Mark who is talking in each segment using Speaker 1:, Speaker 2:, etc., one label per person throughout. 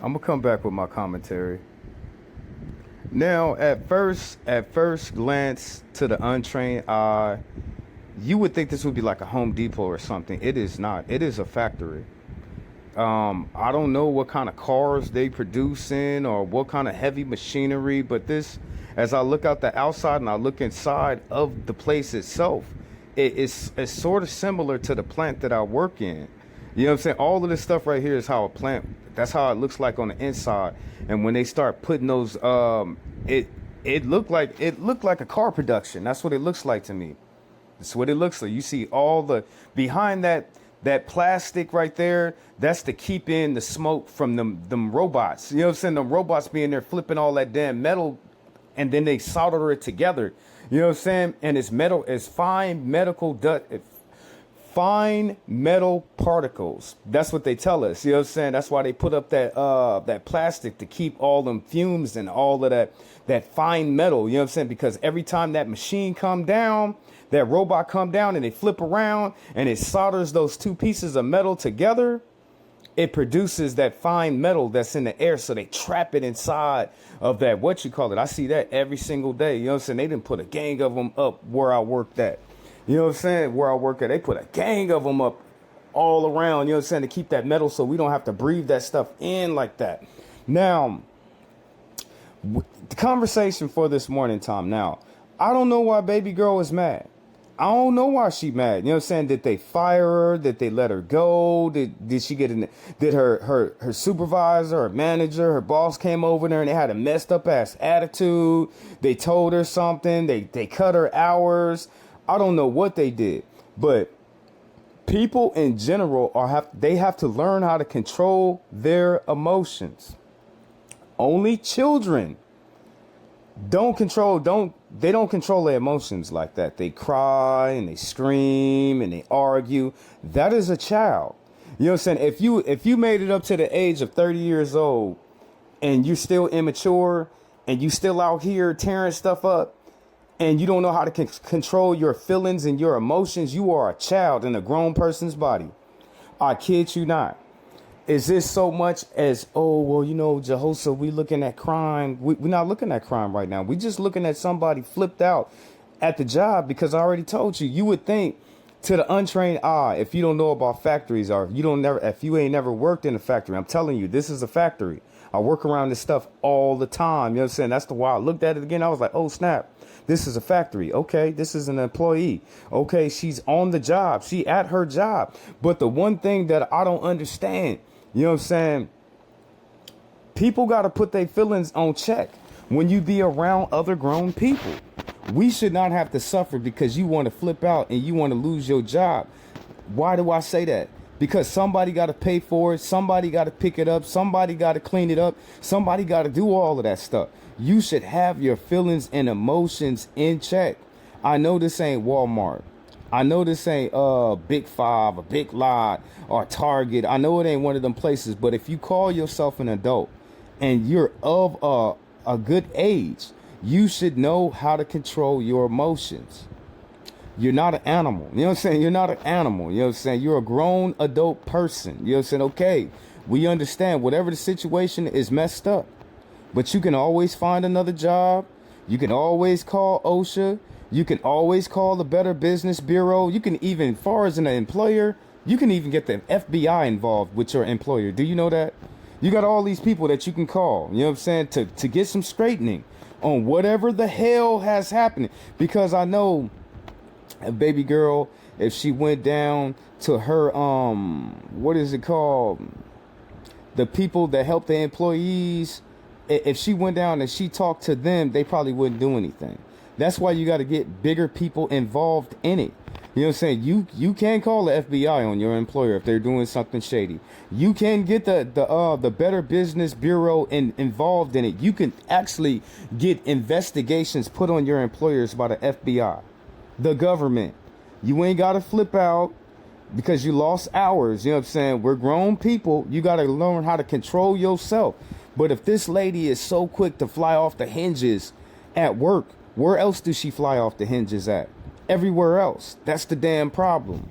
Speaker 1: I'm gonna come back with my commentary. Now, at first glance to the untrained eye, you would think this would be like a Home Depot or something. It is not. It is a factory. I don't know what kind of cars they produce in or what kind of heavy machinery, but this, as I look out the outside and I look inside of the place itself, it's sort of similar to the plant that I work in. You know what I'm saying? All of this stuff right here is how a plant, that's how it looks like on the inside. And when they start putting those, it looked like a car production. That's what it looks like to me. That's what it looks like. You see all the behind that plastic right there. That's to keep in the smoke from them robots. You know what I'm saying? The robots being there flipping all that damn metal, and then they solder it together. You know what I'm saying? And it's metal. It's fine metal particles. That's what they tell us. You know what I'm saying? That's why they put up that plastic to keep all them fumes and all of that fine metal. You know what I'm saying? Because every time that machine come down, that robot come down and they flip around and it solders those two pieces of metal together, it produces that fine metal that's in the air. So they trap it inside of that, what you call it. I see that every single day. You know what I'm saying? They didn't put a gang of them up where I worked at. You know what I'm saying? Where I work at, they put a gang of them up all around, you know what I'm saying, to keep that metal so we don't have to breathe that stuff in like that. Now, the conversation for this morning, Tom. Now, I don't know why baby girl is mad. I don't know why she mad. You know what I'm saying? Did they fire her? Did they let her go? Did she get in? Did her supervisor, her manager, her boss came over there and they had a messed up ass attitude? They told her something. They cut her hours. I don't know what they did, but people in general they have to learn how to control their emotions. Only children don't control their emotions like that. They cry and they scream and they argue. That is a child. You know what I'm saying? If you made it up to the age of 30 years old and you're still immature and you still out here tearing stuff up and you don't know how to control your feelings and your emotions, you are a child in a grown person's body. I kid you not. Is this so much as, oh, well, you know, Jehoshaphat, we looking at crime. We're not looking at crime right now. We just looking at somebody flipped out at the job, because I already told you, you would think to the untrained eye, if you don't know about factories, or if you ain't never worked in a factory, I'm telling you, this is a factory. I work around this stuff all the time. You know what I'm saying? That's the why I looked at it again. I was like, oh, snap. This is a factory. Okay, this is an employee. Okay, she's on the job. She at her job. But the one thing that I don't understand, you know what I'm saying? People got to put their feelings on check when you be around other grown people. We should not have to suffer because you want to flip out and you want to lose your job. Why do I say that? Because somebody got to pay for it. Somebody got to pick it up. Somebody got to clean it up. Somebody got to do all of that stuff. You should have your feelings and emotions in check. I know this ain't Walmart. I know this ain't Big Five or Big Lot or Target. I know it ain't one of them places. But if you call yourself an adult and you're of a good age, you should know how to control your emotions. You're not an animal. You know what I'm saying? You're not an animal. You know what I'm saying? You're a grown adult person. You know what I'm saying? Okay, we understand whatever the situation is messed up. But you can always find another job. You can always call OSHA. You can always call the Better Business Bureau. You can even, as far as an employer, you can even get the FBI involved with your employer. Do you know that? You got all these people that you can call, you know what I'm saying, to get some straightening on whatever the hell has happened. Because I know a baby girl, if she went down to her, what is it called? The people that help the employees, if she went down and she talked to them, they probably wouldn't do anything. That's why you got to get bigger people involved in it. You know what I'm saying? You can call the FBI on your employer if they're doing something shady. You can get the Better Business Bureau involved in it. You can actually get investigations put on your employers by the FBI, the government. You ain't got to flip out because you lost hours. You know what I'm saying? We're grown people. You got to learn how to control yourself. But if this lady is so quick to fly off the hinges at work, where else does she fly off the hinges at? Everywhere else. That's the damn problem.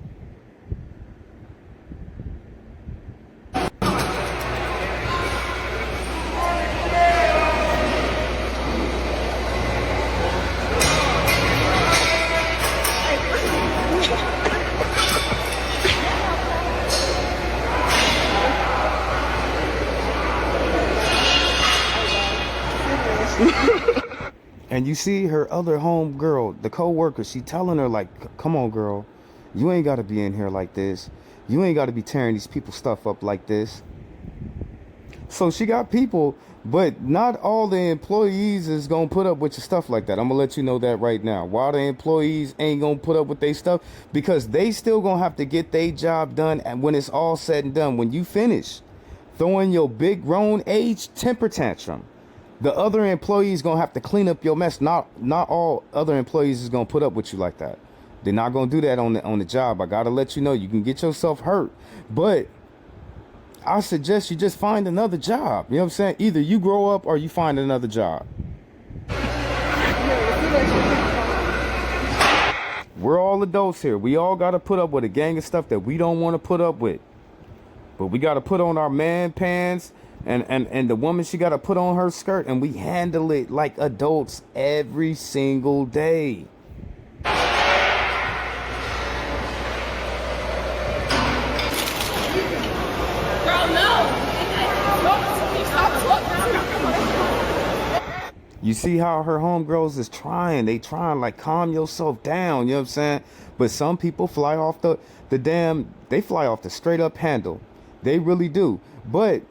Speaker 1: And you see her other home girl, the co-worker, she telling her like, come on, girl, you ain't got to be in here like this. You ain't got to be tearing these people's stuff up like this. So she got people, but not all the employees is going to put up with your stuff like that. I'm going to let you know that right now. Why the employees ain't going to put up with their stuff? Because they still going to have to get their job done. And when it's all said and done, when you finish throwing your big grown age temper tantrum, the other employees going to have to clean up your mess. Not all other employees is going to put up with you like that. They're not going to do that on the job. I got to let you know, you can get yourself hurt. But I suggest you just find another job. You know what I'm saying? Either you grow up or you find another job. We're all adults here. We all got to put up with a gang of stuff that we don't want to put up with. But we got to put on our man pants. And the woman, she got to put on her skirt, and we handle it like adults every single day. You see how her homegirls is trying. They trying like, calm yourself down. You know what I'm saying? But some people fly off they fly off the straight up handle. They really do. But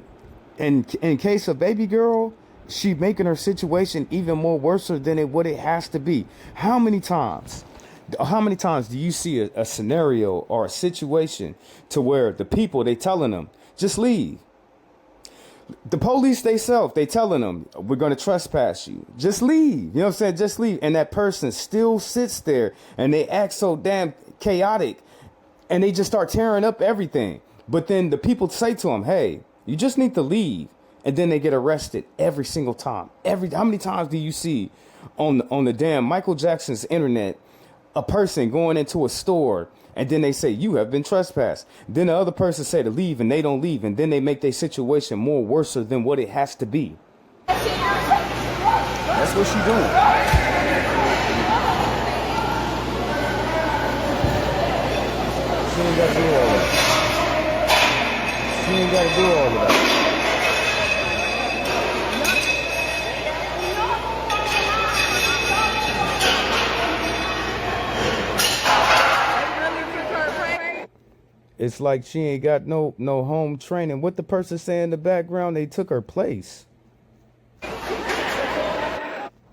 Speaker 1: in case of baby girl, she making her situation even more worse than what it has to be. How many times do you see a scenario or a situation to where the people, they telling them, just leave? The police they telling them, we're going to trespass you. Just leave. You know what I'm saying? Just leave. And that person still sits there and they act so damn chaotic and they just start tearing up everything. But then the people say to them, hey, you just need to leave. And then they get arrested every single time. How many times do you see on the damn Michael Jackson's internet, a person going into a store and then they say, you have been trespassed. Then the other person say to leave and they don't leave. And then they make their situation more worse than what it has to be. That's what she doing. She ain't got to do all that. She ain't got to do all of that. It's like she ain't got no home training. What the person say in the background, they took her place.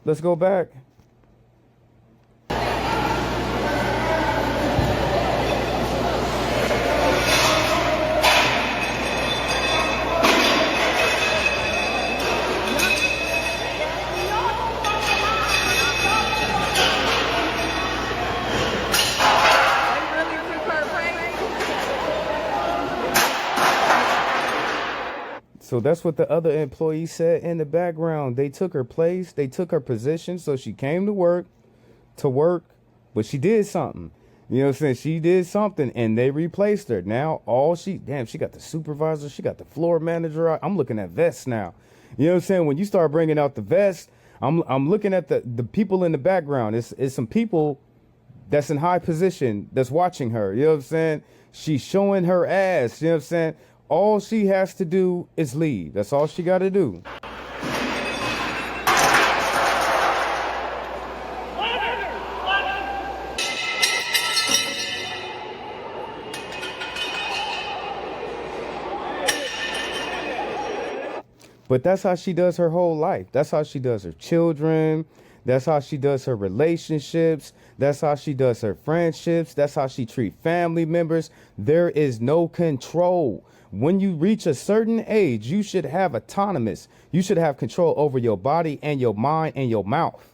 Speaker 1: Let's go back. So that's what the other employee said in the background. They took her place. They took her position. So she came to work, but she did something. You know what I'm saying? She did something and they replaced her. Now she got the supervisor. She got the floor manager out. I'm looking at vests now. You know what I'm saying? When you start bringing out the vest, I'm looking at the people in the background. It's some people that's in high position that's watching her. You know what I'm saying? She's showing her ass. You know what I'm saying? All she has to do is leave. That's all she got to do. But that's how she does her whole life. That's how she does her children. That's how she does her relationships. That's how she does her friendships. That's how she treats family members. There is no control. When you reach a certain age, you should have autonomous. You should have control over your body and your mind and your mouth.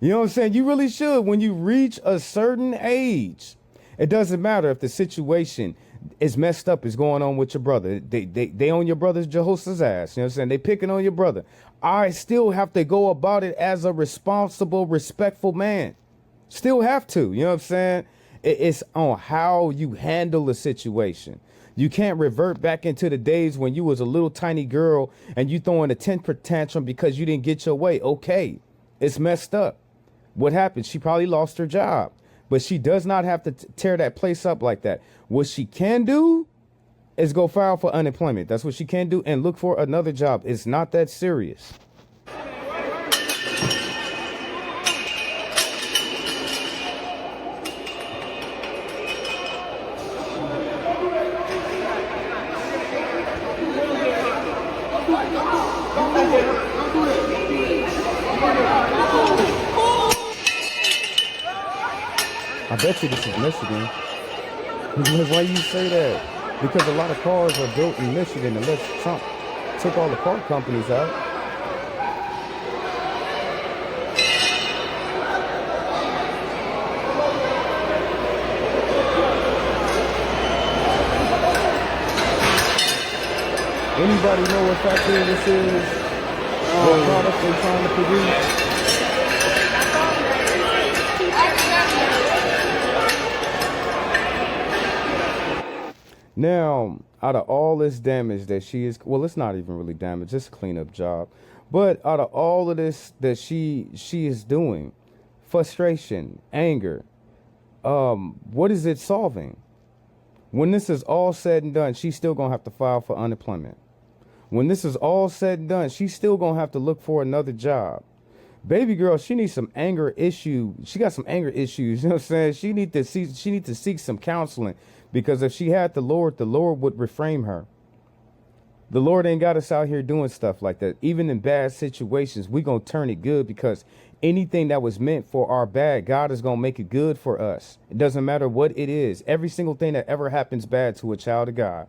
Speaker 1: You know what I'm saying? You really should. When you reach a certain age, it doesn't matter if the situation is messed up, is going on with your brother. They on your brother's Jehoshaphat's ass. You know what I'm saying? They picking on your brother. I still have to go about it as a responsible, respectful man. Still have to. You know what I'm saying? It's on how you handle the situation. You can't revert back into the days when you was a little tiny girl and you throwing a temper tantrum because you didn't get your way. Okay, it's messed up. What happened? She probably lost her job, but she does not have to tear that place up like that. What she can do is go file for unemployment. That's what she can do, and look for another job. It's not that serious. I bet you this is Michigan. Why you say that? Because a lot of cars are built in Michigan unless Trump took all the car companies out. Anybody know what factory this is? What product they're trying to produce? Now, out of all this damage that she is, well, it's not even really damage, it's a cleanup job. But out of all of this that she is doing, frustration, anger, what is it solving? When this is all said and done, she's still gonna have to file for unemployment. When this is all said and done, she's still gonna have to look for another job. Baby girl, she needs some anger issue. She got some anger issues. You know what I'm saying? She need to seek some counseling, because if she had the Lord would reframe her. The Lord ain't got us out here doing stuff like that. Even in bad situations, we gonna turn it good, because anything that was meant for our bad, God is gonna make it good for us. It doesn't matter what it is. Every single thing that ever happens bad to a child of God,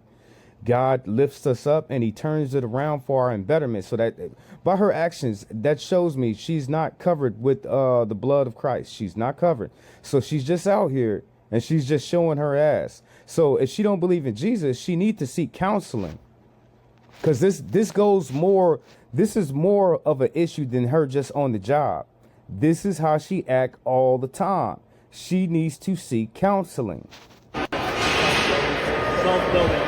Speaker 1: God lifts us up and he turns it around for our betterment. So that by her actions, that shows me she's not covered with the blood of Christ. She's not covered. So she's just out here and she's just showing her ass. So if she don't believe in Jesus, she needs to seek counseling. Because this is more of an issue than her just on the job. This is how she act all the time. She needs to seek counseling.
Speaker 2: Self-building.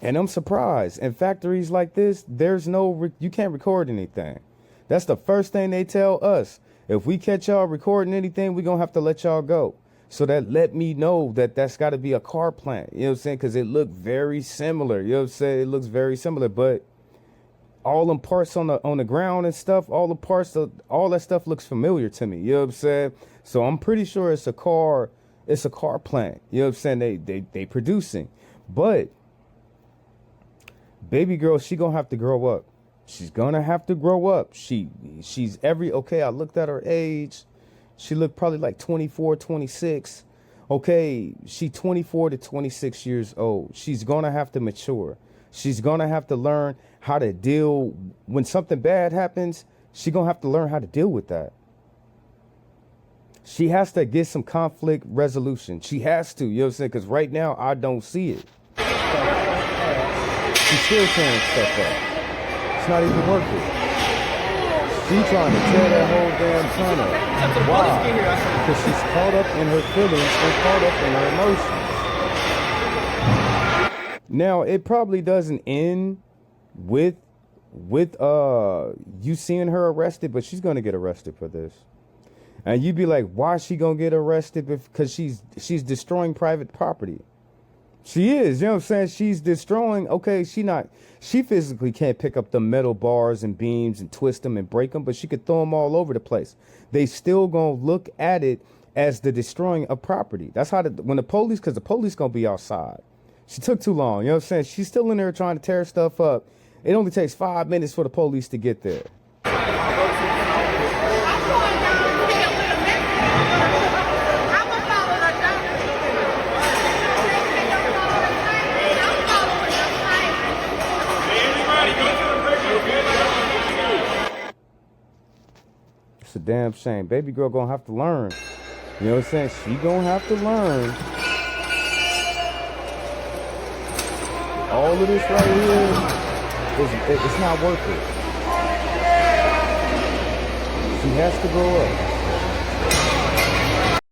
Speaker 1: And I'm surprised. In factories like this, you can't record anything. That's the first thing they tell us. If we catch y'all recording anything, we're going to have to let y'all go. So that let me know that that's got to be a car plant. You know what I'm saying? Because it looked very similar. You know what I'm saying? It looks very similar. But all them parts on the ground and stuff, all that stuff looks familiar to me. You know what I'm saying? So I'm pretty sure it's a car plant. You know what I'm saying? They producing. But baby girl, she gonna have to grow up. She's gonna have to grow up. I looked at her age. She looked probably like 24, 26. Okay, she 24 to 26 years old. She's gonna have to mature. She's gonna have to learn how to deal when something bad happens. She's gonna have to learn how to deal with that. She has to get some conflict resolution. She has to, you know what I'm saying? Because right now, I don't see it. She's still tearing stuff up. It's not even worth it. She's trying to tear that whole damn ton up. Why? Because she's caught up in her feelings and caught up in her emotions. Now, it probably doesn't end with you seeing her arrested, but she's going to get arrested for this. And you'd be like, why is she going to get arrested? Because she's destroying private property. She is, you know what I'm saying? She's destroying. Okay, she physically can't pick up the metal bars and beams and twist them and break them, but she could throw them all over the place. They still going to look at it as the destroying of property. That's how because the police going to be outside. She took too long, you know what I'm saying? She's still in there trying to tear stuff up. It only takes 5 minutes for the police to get there. It's a damn shame. Baby girl gonna have to learn. You know what I'm saying? She gonna have to learn. All of this right here, it's not worth it. She has to grow up.